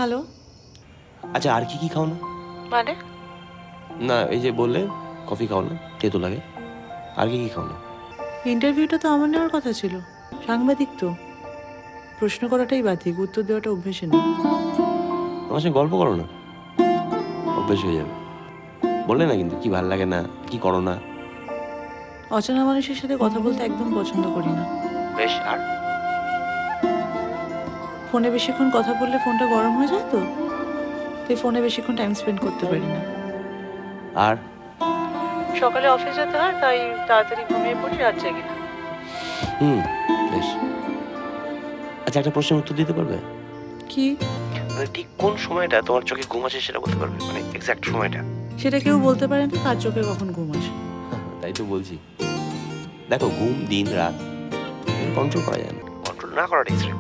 Hello. আচ্ছা আর কি খাও না? মানে? না এই যে বললে কফি খাও না, তেতো লাগে। আর কি খাও না? ইন্টারভিউটা তো আমার নেওয়ার কথা ছিল, সাংবাদিক তো। প্রশ্ন করাটাই বাতিক, উত্তর দেওয়াটা অভ্যেসে নেই। আমার সঙ্গে গল্প করো না, অভ্যেস হয়ে যাবে। বললে না কিন্তু কি ভালো লাগে না, কি করো না। অচেনা মানুষের সাথে কথা বলতে একদম পছন্দ করি না। বেশ, আর ফোনে বেশিক্ষণ কথা বললে ফোনটা গরম হয়ে যায় তো, তাই ফোনে বেশিক্ষণ টাইম স্পেন্ড করতে পারি না। আর সকালে অফিস যেতে হয়, তাই তাড়াতাড়ি ঘুমিয়ে পড়ি, রাত জাগি না। বেশ। আচ্ছা একটা প্রশ্নের উত্তর দিতে পারবে? কি? মানে ঠিক কোন সময়টা তোমার চোখে ঘুম আসে সেটা বলতে পারবে? মানে এক্সাক্ট সময়টা। সেটা কেউ বলতে পারে না কার চোখে কখন ঘুম আসে। তাই তো বলছি। দেখো ঘুম দিন রাত কন্ট্রোল করা যায় না, কন্ট্রোল না করাটাই শ্রেয়।